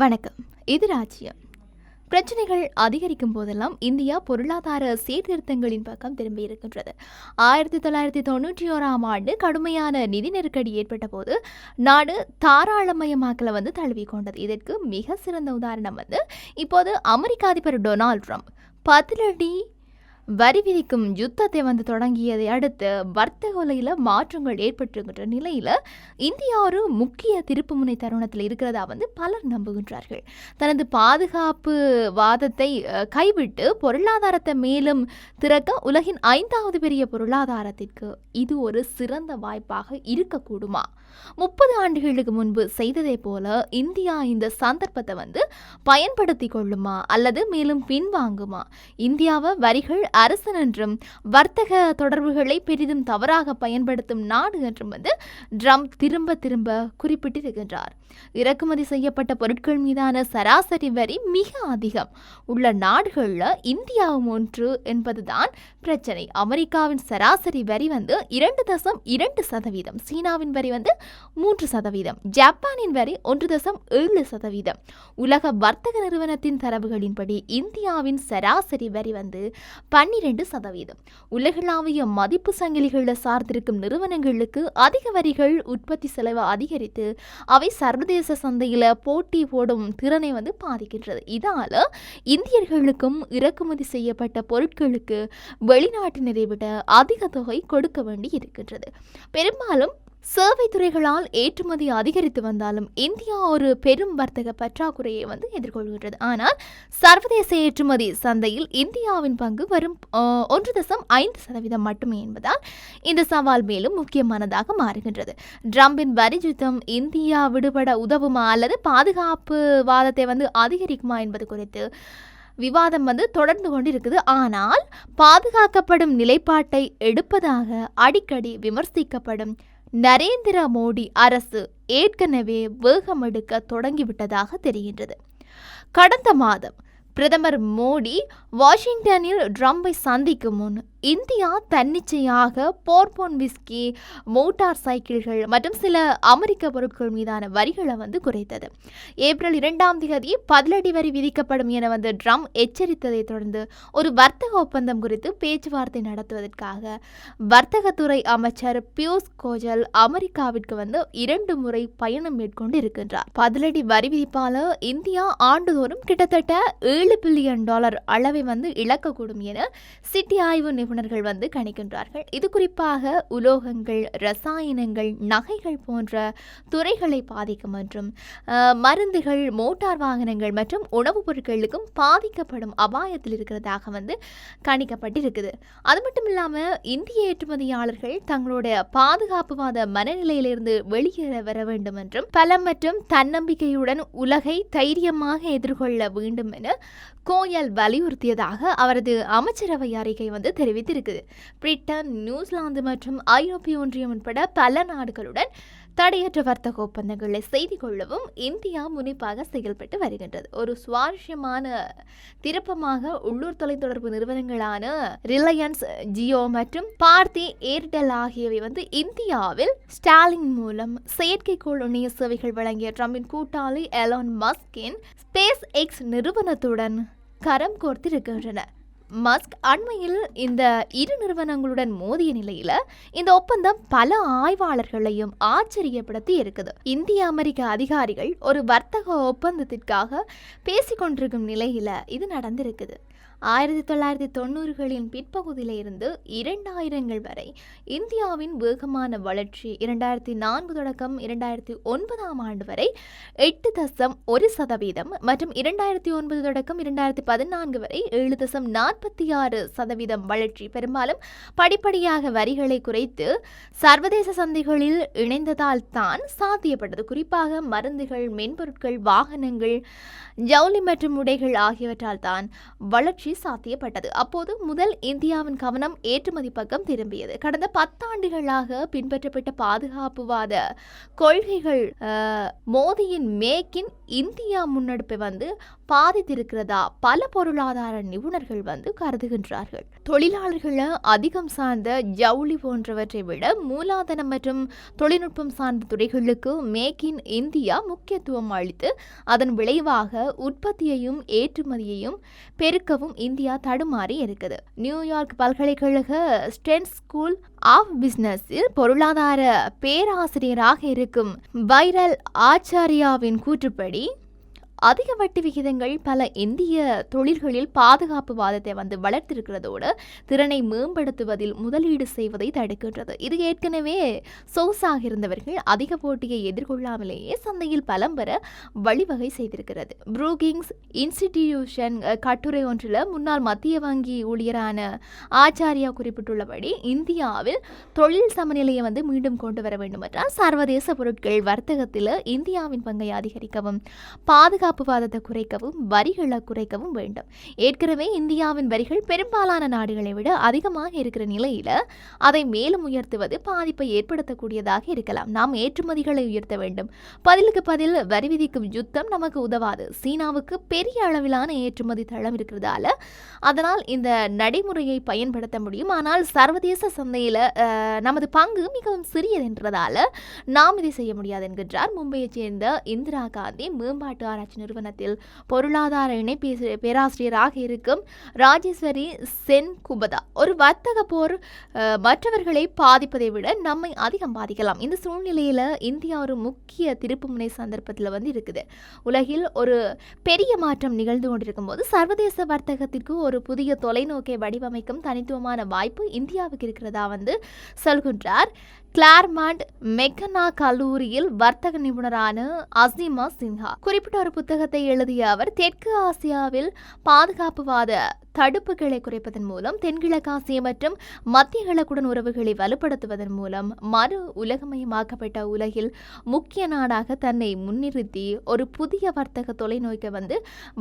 வணக்கம். இது ராஜ்யம். பிரச்சனைகள் அதிகரிக்கும் போதெல்லாம் இந்தியா பொருளாதார சீர்திருத்தங்களின் பக்கம் திரும்பி இருக்கின்றது. 1991ஆம் ஆண்டு கடுமையான நிதி நெருக்கடி ஏற்பட்ட போது நாடு தாராளமயமாக்கல தழுவிக்கொண்டது. இதற்கு மிக சிறந்த உதாரணம் இப்போது அமெரிக்க அதிபர் டொனால்ட் ட்ரம்ப் 10 அடி வரி விதிக்கும் யுத்தத்தை தொடங்கியதை அடுத்து வர்த்தக உலகில் மாற்றங்கள் ஏற்பட்டிருக்கின்ற நிலையில் இந்தியா ஒரு முக்கிய திருப்புமுனை தருணத்தில் இருக்கிறதா பலர் நம்புகின்றார்கள். தனது பாதுகாப்பு வாதத்தை கைவிட்டு பொருளாதாரத்தை மேலும் திறக்க உலகின் 5வது பெரிய பொருளாதாரத்திற்கு இது ஒரு சிறந்த வாய்ப்பாக இருக்கக்கூடுமா? 30 ஆண்டுகளுக்கு முன்பு செய்ததை போல இந்தியா இந்த சந்தர்ப்பத்தை பயன்படுத்தி கொள்ளுமா அல்லது மேலும் பின்வாங்குமா? இந்தியாவை வரிகள் அரசன் என்றும் வர்த்தக தொடர்புகளை பெரிதும் தவறாக பயன்படுத்தும் நாடு என்றும் ட்ரம்ப் திரும்ப திரும்ப குறிப்பிட்டிருக்கின்றார். இறக்குமதி செய்யப்பட்ட பொருட்கள் மீதான சராசரி வரி மிக அதிகம் உள்ள நாடுகளில் இந்தியாவும் ஒன்று என்பதுதான் பிரச்சனை. அமெரிக்காவின் சராசரி வரி 2.2%, சீனாவின் வரி 3%, ஜப்பானின் வரி 1.7%. உலக வர்த்தக நிறுவனத்தின் தரவுகளின்படி இந்தியாவின் சராசரி வரி 12%. உலகளாவிய மதிப்பு சங்கிலிகளில் சார்ந்திருக்கும் நிறுவனங்களுக்கு அதிக வரிகள் உற்பத்தி செலவை அதிகரித்து அவை சர்வதேச சந்தையில் போட்டி போடும் திறனை பாதிக்கின்றது. இதால இந்தியர்களுக்கும் இறக்குமதி செய்யப்பட்ட பொருட்களுக்கு வெளிநாட்டினரை விட அதிக தொகை கொடுக்க வேண்டி இருக்கின்றது. பெரும்பாலும் சேவை துறைகளால் ஏற்றுமதி அதிகரித்து வந்தாலும் இந்தியா ஒரு பெரும் வர்த்தக பற்றாக்குறையை எதிர்கொள்கின்றது. ஆனால் சர்வதேச ஏற்றுமதி சந்தையில் இந்தியாவின் பங்கு வரும் 1.5% மட்டுமே என்பதால் இந்த சவால் மேலும் முக்கியமானதாக மாறுகின்றது. ட்ரம்பின் வரி யுத்தம் இந்தியா விடுபட உதவுமா அல்லது பாதுகாப்பு வாதத்தை அதிகரிக்குமா என்பது குறித்து விவாதம் தொடர்ந்து கொண்டிருக்குது. ஆனால் பாதுகாக்கப்படும் நிலைப்பாட்டை எடுப்பதாக அடிக்கடி விமர்சிக்கப்படும் நரேந்திர மோடி அரசு ஏற்கனவே வேகமெடுக்க தொடங்கிவிட்டதாக தெரிகின்றது. கடந்த மாதம் பிரதமர் மோடி வாஷிங்டனில் ட்ரம்பை சந்திக்கும் முன் இந்தியா தன்னிச்சையாக போர்போன் விஸ்கி, மோட்டார் சைக்கிள்கள் மற்றும் சில அமெரிக்க பொருட்கள் மீதான வரிகளை குறைத்தது. ஏப்ரல் 2ஆம் தேதி 10 அடி வரி விதிக்கப்படும் என ட்ரம்ப் எச்சரித்ததை தொடர்ந்து ஒரு வர்த்தக ஒப்பந்தம் குறித்து பேச்சுவார்த்தை நடத்துவதற்காக வர்த்தகத்துறை அமைச்சர் பியூஷ் கோயல் அமெரிக்காவிற்கு 2 முறை பயணம் மேற்கொண்டு இருக்கின்றார். 10 அடி வரி விதிப்பால இந்தியா ஆண்டுதோறும் கிட்டத்தட்ட $7 பில்லியன் அளவை இழக்கக்கூடும் என சிட்டி ஆய்வு நிபுணர்கள் கணிக்கின்றார்கள். இது குறிப்பாக உலோகங்கள், ரசாயனங்கள், நகைகள் போன்ற துறைகளை பாதிக்கும் என்றும் மருந்துகள், மோட்டார் வாகனங்கள் மற்றும் உணவுப் பொருட்களுக்கும் பாதிக்கப்படும் அபாயத்தில் இருக்கிறதாக கணிக்கப்பட்டிருக்குது. அது மட்டும் இல்லாமல் இந்திய ஏற்றுமதியாளர்கள் தங்களுடைய பாதுகாப்புவாத மனநிலையிலிருந்து வெளியேற வர வேண்டும் என்றும் பலம் மற்றும் தன்னம்பிக்கையுடன் உலகை தைரியமாக எதிர்கொள்ள வேண்டும் என கோயல் வலியுறுத்தியதாக அவரது அமைச்சரவை அறிக்கை தெரிவித்திருக்குது. பிரிட்டன், நியூசிலாந்து மற்றும் ஐரோப்பிய ஒன்றியம் உட்பட பல நாடுகளுடன் தடையற்ற வர்த்தக ஒப்பந்தங்களை செய்து கொள்ளவும் இந்தியா முனைப்பாக செயல்பட்டு வருகின்றது. ஒரு சுவாரஸ்யமான திருப்பமாக உள்ளூர் தொலைத்தொடர்பு நிறுவனங்களான ரிலையன்ஸ் ஜியோ மற்றும் பாரதி ஏர்டெல் ஆகியவை இந்தியாவில் ஸ்டார்லிங்க் மூலம் செயற்கைக்கோள் இணைய சேவைகள் வழங்கிய ட்ரம்பின் கூட்டாளி எலான் மஸ்கின் ஸ்பேஸ் எக்ஸ் நிறுவனத்துடன் கரம் கோர்த்திருக்கின்றன. மஸ்க் அண்மையில் இந்த இரு நிறுவனங்களுடன் மோதிய நிலையில இந்த ஒப்பந்தம் பல ஆய்வாளர்களையும் ஆச்சரியப்படுத்தி இருக்குது. இந்திய அமெரிக்க அதிகாரிகள் ஒரு வர்த்தக ஒப்பந்தத்திற்காக பேசிக்கொண்டிருக்கும் நிலையில இது நடந்திருக்குது. 1990களின் பிற்பகுதியிலிருந்து 2000கள் வரை இந்தியாவின் வேகமான வளர்ச்சி 2004 தொடக்கம் 2009ஆம் ஆண்டு வரை 8.1% மற்றும் 2009 தொடக்கம் 2014 வரை 7.46% வளர்ச்சி பெரும்பாலும் படிப்படியாக வரிகளை குறைத்து சர்வதேச சந்தைகளில் இணைந்ததால் தான் சாத்தியப்பட்டது. குறிப்பாக மருந்துகள், மென்பொருட்கள், வாகனங்கள், ஜவுளி மற்றும் உடைகள் ஆகியவற்றால் தான் வளர்ச்சி சாத்தியப்பட்டது. அப்போது முதல் இந்தியாவின் கவனம் ஏற்றுமதி பக்கம் திரும்பியது. கடந்த 10 ஆண்டுகளாக பின்பற்றப்பட்ட பாதுகாப்புவாத கொள்கைகள் மோடியின் மேக் இன் இந்தியா முன்னெடுப்பை பாதித்திருக்கிறதா பல பொருளாதார நிபுணர்கள் வந்து கருதுகின்றார்கள். தொழிலாளர்களை அதிகம் சார்ந்த ஜவுளி போன்றவற்றை விட மூலாதனம் மற்றும் தொழில்நுட்பம் சார்ந்த துறைகளுக்கு மேக் இன் இந்தியா முக்கியத்துவம் அளித்து அதன் விளைவாக உற்பத்தியையும் ஏற்றுமதியையும் பெருக்கவும் இந்தியா தடுமாறி இருக்குது. நியூயார்க் பல்கலைக்கழக ஸ்டென் ஸ்கூல் ஆஃப் பிசினஸில் பொருளாதார பேராசிரியராக இருக்கும் வைரல் ஆச்சாரியாவின் கூற்றுப்படி அதிக வட்டி விகிதங்கள் பல இந்திய தொழில்களில் பாதுகாப்பு வாதத்தை வந்து வளர்த்திருக்கிறதோடு திறனை மேம்படுத்துவதில் முதலீடு செய்வதை தடுக்கின்றது. இது ஏற்கனவே சொகுசாக இருந்தவர்கள் அதிக போட்டியை எதிர்கொள்ளாமலேயே சந்தையில் பலம் பெற வழிவகை செய்திருக்கிறது. ப்ரூகிங்ஸ் இன்ஸ்டிடியூஷன் கட்டுரை ஒன்றில் முன்னாள் மத்திய வங்கி ஊழியரான ஆச்சாரியா குறிப்பிட்டுள்ளபடி இந்தியாவில் தொழில் சமநிலையை வந்து மீண்டும் கொண்டு வர வேண்டும் என்றால் சர்வதேச பொருட்கள் வர்த்தகத்தில் இந்தியாவின் பங்கை அதிகரிக்கவும் பாதுகாப்புவாதத்தை குறைக்கவும் வரிகளை குறைக்கவும் வேண்டும். ஏற்கனவே இந்தியாவின் வரிகள் பெரும்பாலான நாடுகளை விட அதிகமாக இருக்கிற நிலையில அதை மேலும் உயர்த்துவது பாதிப்பை ஏற்படுத்தக்கூடியதாக இருக்கலாம். நாம் ஏற்றுமதிகளை உயர்த்த வேண்டும். பதிலுக்கு பதில் வரி விதிக்கும் யுத்தம் நமக்கு உதவாது. சீனாவுக்கு பெரிய அளவிலான ஏற்றுமதி தளம் இருக்கிறதால அதனால் இந்த நடைமுறையை பயன்படுத்த முடியும். ஆனால் சர்வதேச சந்தையில நமது பங்கு மிகவும் சிறியது என்றதால நாம் இதை செய்ய முடியாது என்கின்றார் மும்பையைச் சேர்ந்த இந்திரா காந்தி மேம்பாட்டு ஆராய்ச்சி நிறுவனத்தில் பொருளாதார இணை பேராசிரியராக இருக்கும் ராஜேஸ்வரி சென்குபதா. ஒரு வர்த்தக போர் மற்றவர்களை பாதிப்பதை விட நம்மை அதிகம் பாதிக்கலாம். இந்த சூழ்நிலையில இந்தியா ஒரு முக்கிய திருப்புமுனை சந்தர்ப்பத்தில் வந்து இருக்குது. உலகில் ஒரு பெரிய மாற்றம் நிகழ்ந்து கொண்டிருக்கும் போது சர்வதேச வர்த்தகத்திற்கு ஒரு புதிய தொலைநோக்கை வடிவமைக்கும் தனித்துவமான வாய்ப்பு இந்தியாவுக்கு இருக்கிறதா வந்து சொல்கின்றார். கிளார்மாண்ட் மெக்கனா கல்லூரியில் வர்த்தக நிபுணரான அசீமா சின்ஹா. குறிப்பிட்ட ஒரு புத்தகத்தை எழுதிய அவர் தெற்கு ஆசியாவில் பாதுகாப்புவாத தடுப்புகளை குறைப்பதன் மூலம் தென்கிழக்காசிய மற்றும் மத்திய கிழக்குடன் உறவுகளை வலுப்படுத்துவதன் மூலம் மறு உலகமயமாக்கப்பட்ட உலகில் முக்கிய நாடாக தன்னை முன்னிறுத்தி ஒரு புதிய வர்த்தக தொலைநோக்கை வந்து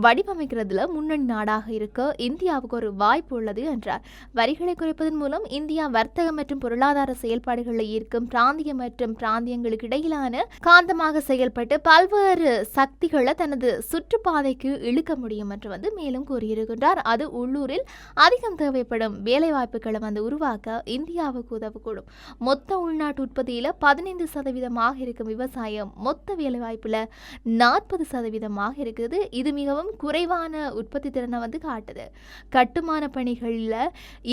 வடிவமைக்கிறதுல முன்னணி நாடாக இருக்க இந்தியாவுக்கு ஒரு வாய்ப்பு உள்ளது என்றார். வரிகளை குறைப்பதன் மூலம் இந்தியா வர்த்தக மற்றும் பொருளாதார செயல்பாடுகளை ஈர்க்கும் பிராந்திய மற்றும் பிராந்தியங்களுக்கு இடையிலான காந்தமாக செயல்பட்டு பல்வேறு சக்திகளை தனது சுற்றுப்பாதைக்கு இழுக்க முடியும் என்று வந்து மேலும் கூறியிருக்கின்றார். அது உள்ளூரில் அதிகம் தேவைப்படும் வேலைவாய்ப்புகளை வந்து உருவாக்க இந்தியாவுக்கு உதவக்கூடும். மொத்த உள்நாட்டு உற்பத்தியில 15% இருக்கும் விவசாயம் மொத்த வேலைவாய்ப்புல 40% இருக்குது. இது மிகவும் குறைவான உற்பத்தி திறனை வந்து காட்டுது. கட்டுமான பணிகளில்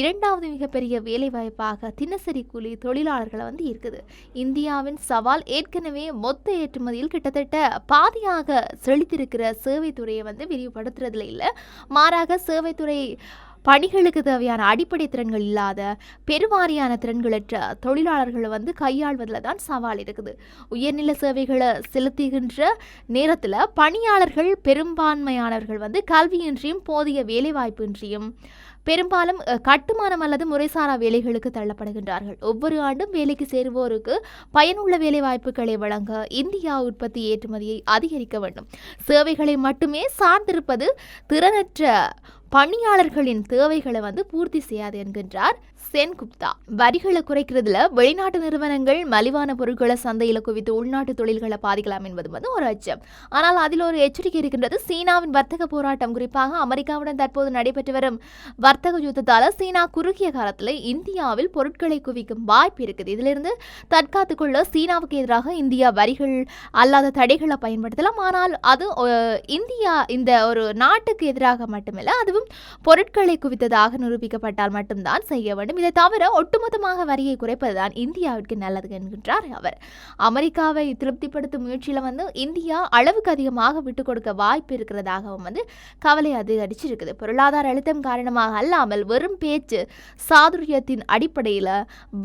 இரண்டாவது மிகப்பெரிய வேலைவாய்ப்பாக தினசரி கூலி தொழிலாளர்களை வந்து இருக்குது. இந்தியாவின் சவால் ஏற்கனவே மொத்த ஏற்றுமதியில் கிட்டத்தட்ட பாதியாக செழித்திருக்கிற சேவைத்துறையை வந்து விரிவுபடுத்துறதுல இல்லை, மாறாக சேவைத்துறை பணிகளுக்கு தேவையான அடிப்படை திறன்கள் இல்லாத பெருவாரியான திறன்களற்ற தொழிலாளர்களை வந்து கையாள்வதில் தான் சவால் இருக்குது. உயர்நிலை சேவைகளை செலுத்துகின்ற நேரத்தில் பணியாளர்கள் பெரும்பான்மையானவர்கள் வந்து கல்வியின்றியும் போதிய வேலைவாய்ப்பின்றியும் பெரும்பாலும் கட்டுமானம் அல்லது முறைசாரா வேலைகளுக்கு தள்ளப்படுகின்றார்கள். ஒவ்வொரு ஆண்டும் வேலைக்கு சேருவோருக்கு பயனுள்ள வேலை வாய்ப்புகளை வழங்க இந்தியா உற்பத்தி ஏற்றுமதியை அதிகரிக்க வேண்டும். சேவைகளை மட்டுமே சார்ந்திருப்பது திறனற்ற பணியாளர்களின் தேவைகளை வந்து பூர்த்தி செய்யாது என்கின்றார் சென்குப்தா. வரிகளை குறைக்கிறதுல வெளிநாட்டு நிறுவனங்கள் மலிவான பொருட்களை சந்தையில் குவித்து உள்நாட்டு தொழில்களை பாதிக்கலாம் என்பது வந்து ஒரு அச்சம். ஆனால் அதில் ஒரு எச்சரிக்கை இருக்கின்றது. சீனாவின் வர்த்தக போராட்டம், குறிப்பாக அமெரிக்காவுடன் தற்போது நடைபெற்று வரும் வர்த்தக யுத்தத்தால் சீனா குறுகிய காலத்தில் இந்தியாவில் பொருட்களை குவிக்கும் வாய்ப்பு இருக்குது. இதிலிருந்து தற்காத்துக் கொள்ள சீனாவுக்கு எதிராக இந்தியா வரிகள் அல்லாத தடைகளை பயன்படுத்தலாம். ஆனால் அது இந்தியா இந்த ஒரு நாட்டுக்கு எதிராக மட்டுமல்ல, அதுவும் பொருட்களை குவித்ததாக நிரூபிக்கப்பட்டால் மட்டும்தான் செய்ய வேண்டும். இதை தவிர ஒட்டுமொத்தமாக வரியை குறைப்பதுதான் இந்தியாவிற்கு நல்லது என்கின்றார் அவர். அமெரிக்காவை திருப்திப்படுத்தும் முயற்சியில் வந்து இந்தியா அளவுக்கு அதிகமாக விட்டுக் கொடுக்க வாய்ப்பு இருக்கிறதாகவும் வந்து கவலை அதிகரிச்சிருக்குது. பொருளாதார அழுத்தம் காரணமாக அல்லாமல் வெறும் பேச்சு சாதுரியத்தின் அடிப்படையில்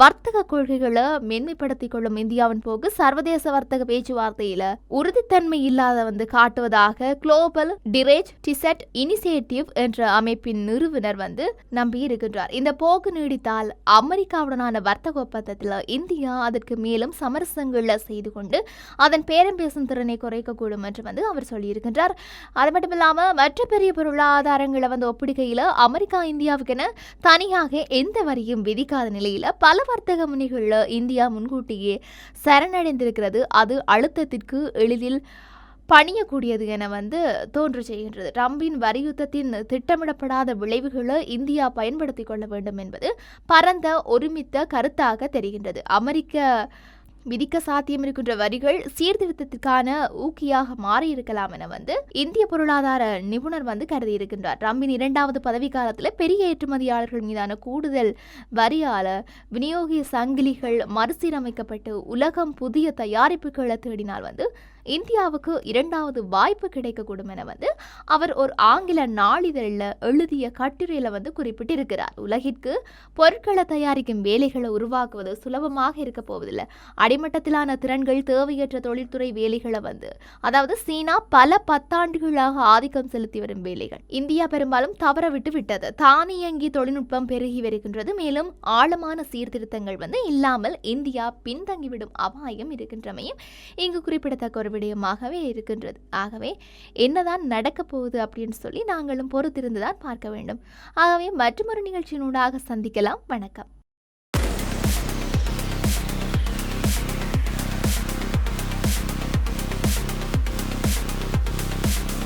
வர்த்தக கொள்கைகளை மென்மைப்படுத்திக் கொள்ளும் இந்தியாவின் போக்கு சர்வதேச வர்த்தக பேச்சுவார்த்தையில உறுதித்தன்மை இல்லாத வந்து காட்டுவதாக குளோபல் டிரேஜ் டிசெட் இனிஷியேட்டிவ் என்ற அமைப்பின் நிறுவனர் வந்து நம்பி இருக்கின்றார். இந்த போக்கு நீடித்தால் அமெரிக்காவுடனான வர்த்தக ஒப்பந்தத்தில் இந்தியா அதற்கு மேலும் சமரசங்களை செய்து கொண்டு அதன் பேரம் பேசும் திறனை குறைக்கக்கூடும் என்று வந்து அவர் சொல்லியிருக்கின்றார். அது மட்டும் இல்லாமல் மற்ற பெரிய பொருளாதாரங்களை வந்து ஒப்பிடுகையில் அமெரிக்கா இந்தியாவுக்கென தனியாக எந்த வரியும் விதிக்காத நிலையில் பல வர்த்தக முனைகளில் இந்தியா முன்கூட்டியே சரணடைந்திருக்கிறது. அது அழுத்தத்திற்கு எளிதில் பணியக்கூடியது என தோன்று செய்கின்றது. ட்ரம்பின் வரி யுத்தத்தின் திட்டமிடப்படாத விளைவுகளை இந்தியா பயன்படுத்திக் கொள்ள வேண்டும் என்பது பரந்த ஒருமித்த கருத்தாக தெரிகின்றது. அமெரிக்க விதிக்க சாத்தியம் இருக்கின்ற வரிகள் சீர்திருத்தத்திற்கான ஊக்கியாக மாறியிருக்கலாம் என இந்திய பொருளாதார நிபுணர் கருதி இருக்கின்றார். ட்ரம்பின் 2வது பதவிக்காலத்தில் பெரிய ஏற்றுமதியாளர்கள் மீதான கூடுதல் வரியால விநியோக சங்கிலிகள் மறுசீரமைக்கப்பட்டு உலகம் புதிய தயாரிப்புகளை தேடினால் இந்தியாவுக்கு 2வது வாய்ப்பு கிடைக்கக்கூடும் என அவர் ஒரு ஆங்கில நாளிதழில் எழுதிய கட்டுரையில் குறிப்பிட்டிருக்கிறார். உலகிற்கு பொருட்களை தயாரிக்கும் வேலைகளை உருவாக்குவது சுலபமாக இருக்க போவதில்லை. அடிமட்டத்திலான திறன்கள் தேவையற்ற தொழில்துறை வேலைகளை அதாவது சீனா பல 10 ஆண்டுகளாக ஆதிக்கம் செலுத்தி வரும் வேலைகள் இந்தியா பெரும்பாலும் தவற விட்டது. தானியங்கி தொழில்நுட்பம் பெருகி வருகின்றது. மேலும் ஆழமான சீர்திருத்தங்கள் இல்லாமல் இந்தியா பின்தங்கிவிடும் அபாயம் இருக்கின்றமையும் இங்கு குறிப்பிடத்தக்க ஒரு விடயமாகவே இருக்கின்றது. ஆகவே என்னதான் நடக்க போகுது அப்படின்னு சொல்லி நாங்களும் பொறுத்திருந்துதான் பார்க்க வேண்டும். ஆகவே மற்றொரு நிகழ்ச்சியினூடாக சந்திக்கலாம். வணக்கம்.